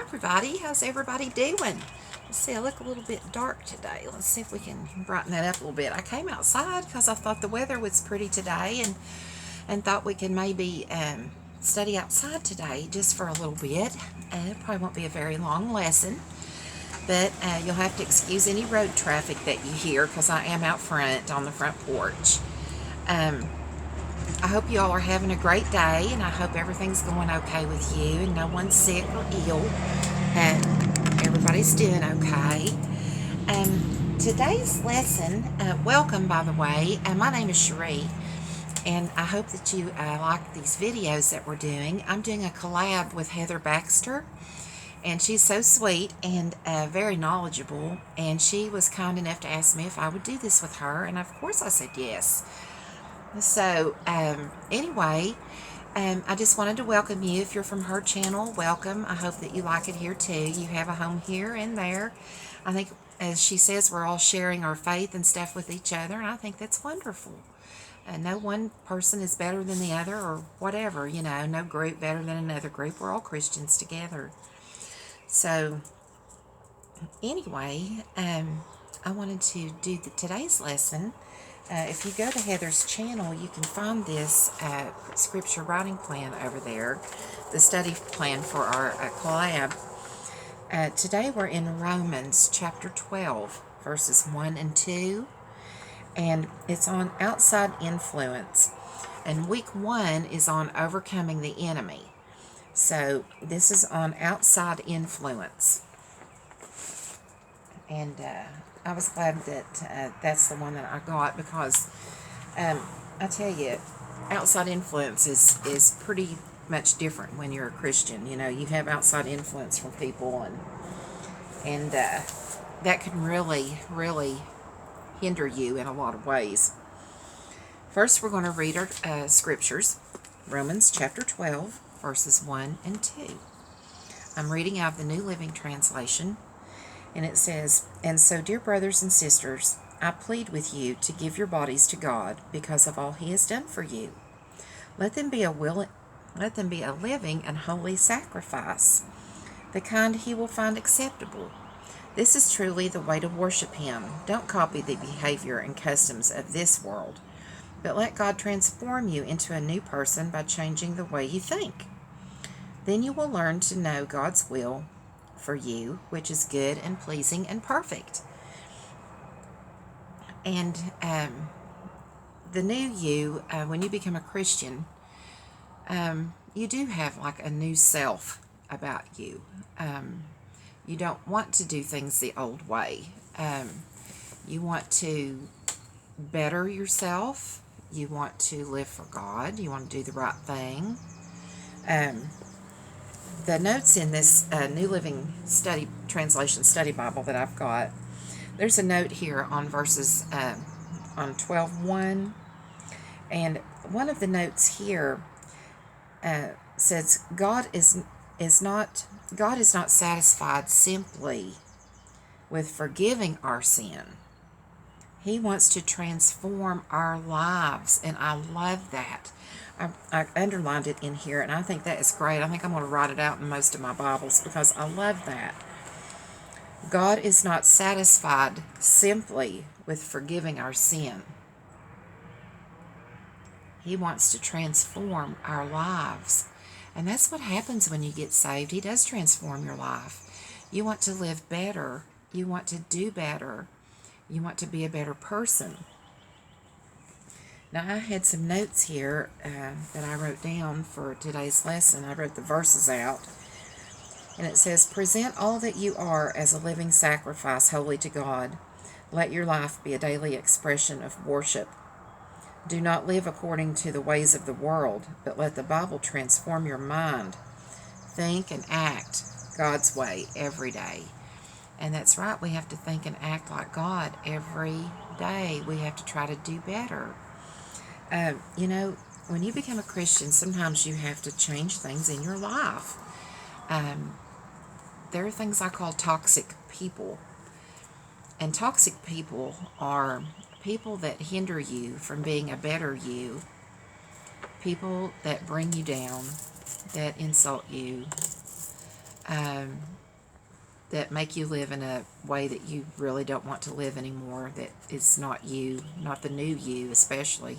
everybody. How's everybody doing? Let's see, I look a little bit dark today. Let's see if we can brighten that up a little bit. I came outside because I thought the weather was pretty today and thought we could maybe study outside today just for a little bit. It probably won't be a very long lesson, but you'll have to excuse any road traffic that you hear because I am out front on the front porch. I hope you all are having a great day, and I hope everything's going okay with you and no one's sick or ill, and everybody's doing okay. Today's lesson, welcome by the way, my name is Cherie, and I hope that you like these videos that we're doing. I'm doing a collab with Heather Baxter, and she's so sweet and very knowledgeable, and she was kind enough to ask me if I would do this with her, and of course I said yes. So, anyway, I just wanted to welcome you. If you're from her channel, welcome. I hope that you like it here too. You have a home here and there. I think, as she says, we're all sharing our faith and stuff with each other, and I think that's wonderful. No one person is better than the other or whatever, no group better than another group. We're all Christians together. So, anyway, I wanted to do today's lesson. If you go to Heather's channel, you can find this scripture writing plan over there, the study plan for our collab. Today we're in Romans chapter 12, verses 1 and 2, and it's on outside influence. And week 1 is on overcoming the enemy. So this is on outside influence. And I was glad that that's the one that I got because I tell you, outside influence is pretty much different when you're a Christian. You have outside influence from people, and that can really, really hinder you in a lot of ways. First, we're going to read our scriptures, Romans chapter 12, verses 1 and 2. I'm reading out of the New Living Translation. And it says, "And so, dear brothers and sisters, I plead with you to give your bodies to God because of all He has done for you. Let them be a living and holy sacrifice, the kind He will find acceptable. This is truly the way to worship Him. Don't copy the behavior and customs of this world, but let God transform you into a new person by changing the way you think. Then you will learn to know God's will for you, which is good and pleasing and perfect." And the new you, when you become a Christian, you do have like a new self about you. You don't want to do things the old way. You want to better yourself. You want to live for God. You want to do the right thing. The notes in this New Living Study Translation Study Bible that I've got, there's a note here on verses on 12:1, and one of the notes here says God is not satisfied simply with forgiving our sin. He wants to transform our lives, and I love that. I underlined it in here, and I think that is great. I think I'm going to write it out in most of my Bibles because I love that. God is not satisfied simply with forgiving our sin. He wants to transform our lives. And that's what happens when you get saved. He does transform your life. You want to live better. You want to do better. You want to be a better person. Now, I had some notes here that I wrote down for today's lesson. I wrote the verses out. And it says, "Present all that you are as a living sacrifice, holy to God. Let your life be a daily expression of worship. Do not live according to the ways of the world, but let the Bible transform your mind. Think and act God's way every day." And that's right. We have to think and act like God every day. We have to try to do better. When you become a Christian, sometimes you have to change things in your life. There are things I call toxic people. And toxic people are people that hinder you from being a better you, people that bring you down, that insult you, um, that make you live in a way that you really don't want to live anymore, that is not you, not the new you especially.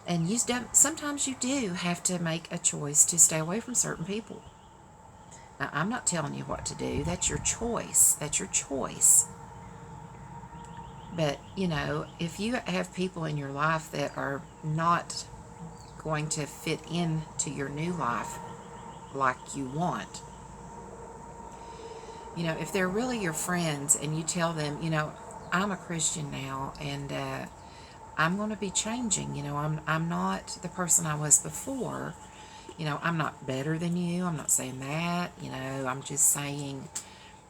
And sometimes you do have to make a choice to stay away from certain people. Now, I'm not telling you what to do. That's your choice. That's your choice. But, if you have people in your life that are not going to fit into your new life like you want, if they're really your friends and you tell them, I'm a Christian now, and I'm going to be changing. I'm not the person I was before. I'm not better than you. I'm not saying that. I'm just saying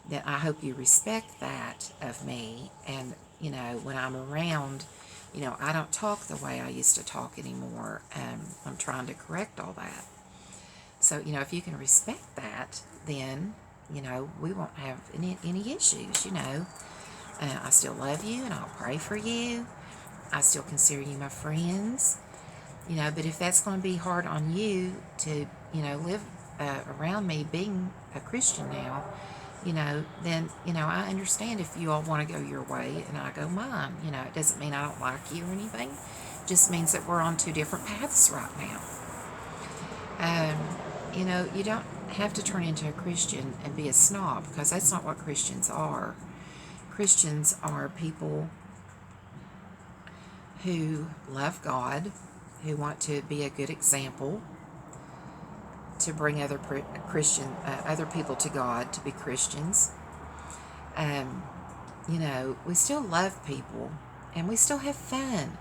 that I hope you respect that of me. And, when I'm around, I don't talk the way I used to talk anymore. I'm trying to correct all that. So, if you can respect that, then, we won't have any issues, I still love you and I'll pray for you. I still consider you my friends, but if that's going to be hard on you to, live around me being a Christian now, then, I understand if you all want to go your way and I go mine. It doesn't mean I don't like you or anything. It just means that we're on two different paths right now. You don't have to turn into a Christian and be a snob, because that's not what Christians are. Christians are people who love God, who want to be a good example, to bring other people to God, to be Christians. We still love people and we still have fun.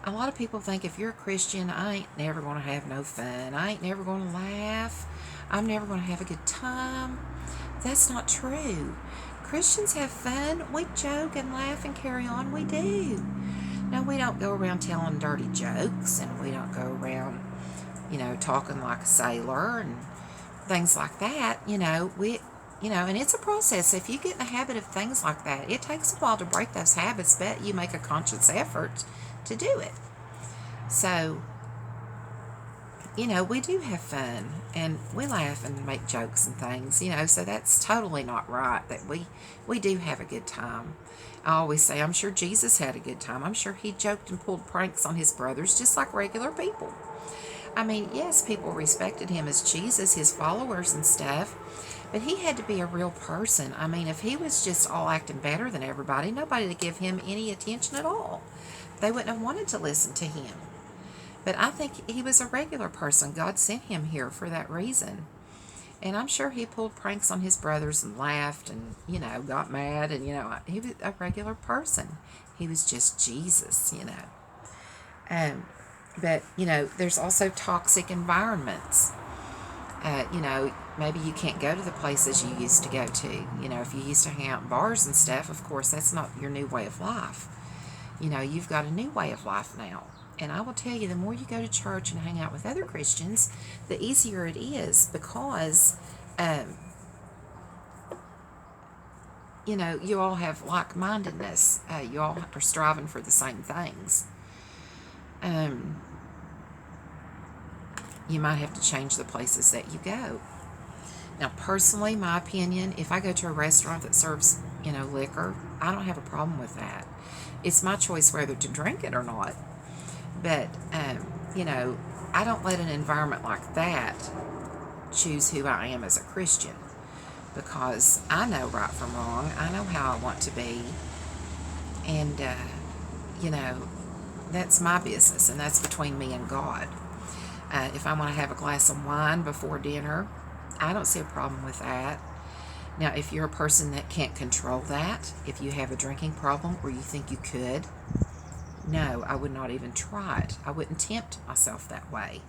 A lot of people think if you're a Christian, I ain't never going to have no fun. I ain't never going to laugh. I'm never going to have a good time. That's not true. Christians have fun. We joke and laugh and carry on. We do. Now, we don't go around telling dirty jokes, and we don't go around, talking like a sailor and things like that. And it's a process. If you get in the habit of things like that, it takes a while to break those habits, but you make a conscious effort to do it. So, we do have fun, and we laugh and make jokes and things, so that's totally not right, that we do have a good time. I always say, I'm sure Jesus had a good time. I'm sure he joked and pulled pranks on his brothers just like regular people. I mean, yes, people respected him as Jesus, his followers and stuff, but he had to be a real person. I mean, if he was just all acting better than everybody, nobody would give him any attention at all. They wouldn't have wanted to listen to him. But I think he was a regular person. God sent him here for that reason. And I'm sure he pulled pranks on his brothers and laughed and, got mad. And, he was a regular person. He was just Jesus, But, there's also toxic environments. Maybe you can't go to the places you used to go to. If you used to hang out in bars and stuff, of course, that's not your new way of life. You've got a new way of life now. And I will tell you, the more you go to church and hang out with other Christians, the easier it is, because, you all have like-mindedness. You all are striving for the same things. You might have to change the places that you go. Now, personally, my opinion, if I go to a restaurant that serves, liquor, I don't have a problem with that. It's my choice whether to drink it or not. But, I don't let an environment like that choose who I am as a Christian, because I know right from wrong. I know how I want to be. And, that's my business, and that's between me and God. If I want to have a glass of wine before dinner, I don't see a problem with that. Now, if you're a person that can't control that, if you have a drinking problem or you think you could, no, I would not even try it. I wouldn't tempt myself that way.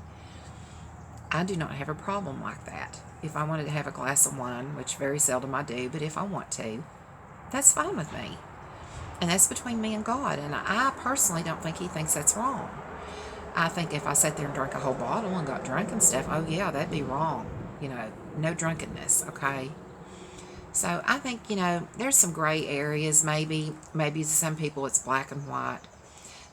I do not have a problem like that. If I wanted to have a glass of wine, which very seldom I do, but if I want to, that's fine with me. And that's between me and God. And I personally don't think he thinks that's wrong. I think if I sat there and drank a whole bottle and got drunk and stuff, oh yeah, that'd be wrong. No drunkenness, okay? So I think, there's some gray areas. Maybe some people it's black and white.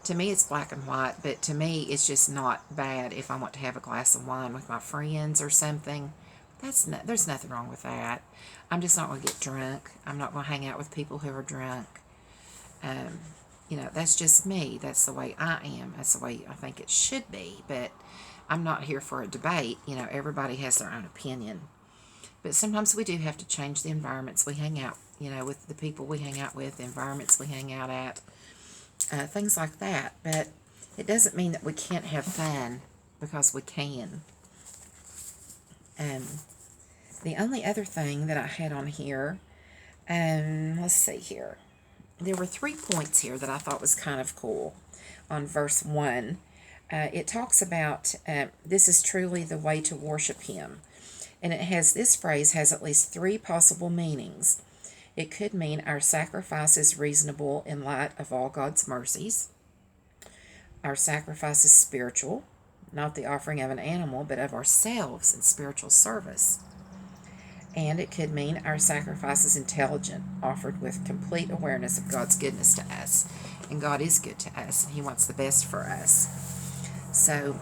To me, it's black and white, but to me, it's just not bad if I want to have a glass of wine with my friends or something. there's nothing wrong with that. I'm just not going to get drunk. I'm not going to hang out with people who are drunk. Um, that's just me. That's the way I am. That's the way I think it should be. But I'm not here for a debate. Everybody has their own opinion. But sometimes we do have to change the environments we hang out, with the people we hang out with, the environments we hang out at, things like that. But it doesn't mean that we can't have fun, because we can. The only other thing that I had on here, let's see here. There were 3 points here that I thought was kind of cool. On verse 1, it talks about, this is truly the way to worship him. And this phrase has at least 3 possible meanings. It could mean our sacrifice is reasonable in light of all God's mercies. Our sacrifice is spiritual, not the offering of an animal, but of ourselves in spiritual service. And it could mean our sacrifice is intelligent, offered with complete awareness of God's goodness to us. And God is good to us, and he wants the best for us. So,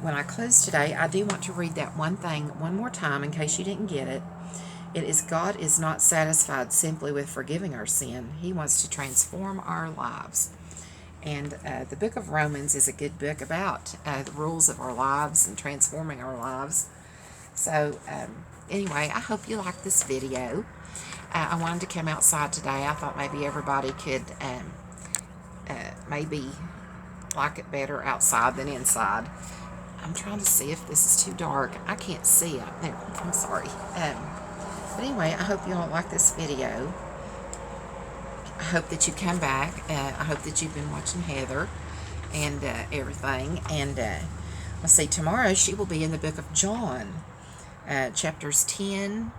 when I close today, I do want to read that one thing one more time in case you didn't get it. It is, God is not satisfied simply with forgiving our sin. He wants to transform our lives. And the book of Romans is a good book about the rules of our lives and transforming our lives. So, anyway, I hope you like this video. I wanted to come outside today. I thought maybe everybody could maybe like it better outside than inside. I'm trying to see if this is too dark. I can't see up there. I'm sorry. But anyway, I hope you all like this video. I hope that you come back. I hope that you've been watching Heather and everything. And let's see, tomorrow she will be in the book of John, chapter 10,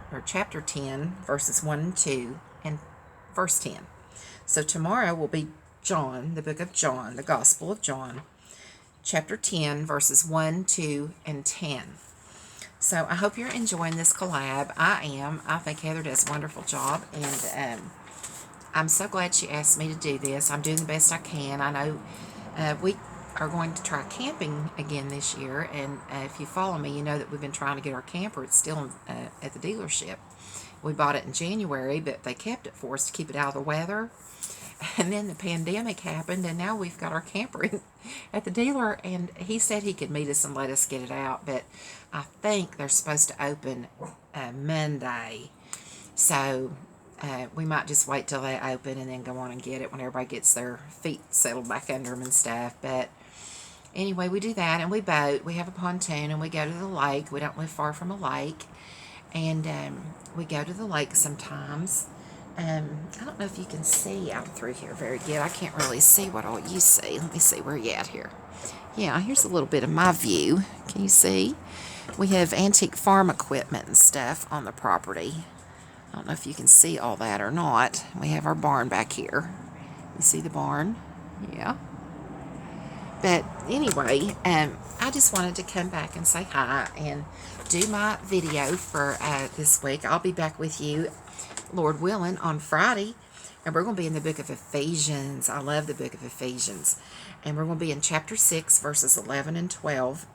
verses 1 and 2, and verse 10. So tomorrow will be John, the book of John, the Gospel of John, chapter 10, verses 1, 2, and 10. So I hope you're enjoying this collab. I am. I think Heather does a wonderful job, and I'm so glad she asked me to do this. I'm doing the best I can. I know we are going to try camping again this year, and if you follow me, you know that we've been trying to get our camper. It's still at the dealership. We bought it in January, but they kept it for us to keep it out of the weather. And then the pandemic happened, and now we've got our camper at the dealer, and he said he could meet us and let us get it out, but I think they're supposed to open Monday. So we might just wait till they open and then go on and get it when everybody gets their feet settled back under them and stuff. But anyway, we do that, and we boat. We have a pontoon, and we go to the lake. We don't live far from a lake, and we go to the lake sometimes. I don't know if you can see out through here very good. I can't really see what all you see. Let me see where you at here. Yeah, here's a little bit of my view. Can you see? We have antique farm equipment and stuff on the property. I don't know if you can see all that or not. We have our barn back here. You see the barn? Yeah. But anyway, I just wanted to come back and say hi and do my video for this week. I'll be back with you, Lord willing, on Friday, and we're going to be in the book of Ephesians. I love the book of Ephesians, and we're going to be in chapter 6, verses 11 and 12,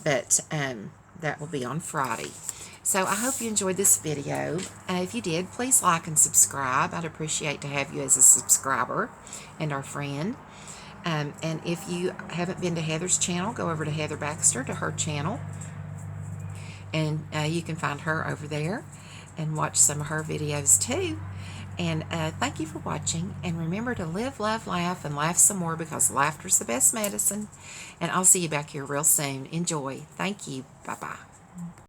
but that will be on Friday. So I hope you enjoyed this video. If you did, please like and subscribe. I'd appreciate to have you as a subscriber and our friend. And if you haven't been to Heather's channel, go over to Heather Baxter, to her channel, and you can find her over there and watch some of her videos too. And thank you for watching, and remember to live, love, laugh, and laugh some more, because laughter's the best medicine. And I'll see you back here real soon. Enjoy. Thank you. Bye-bye.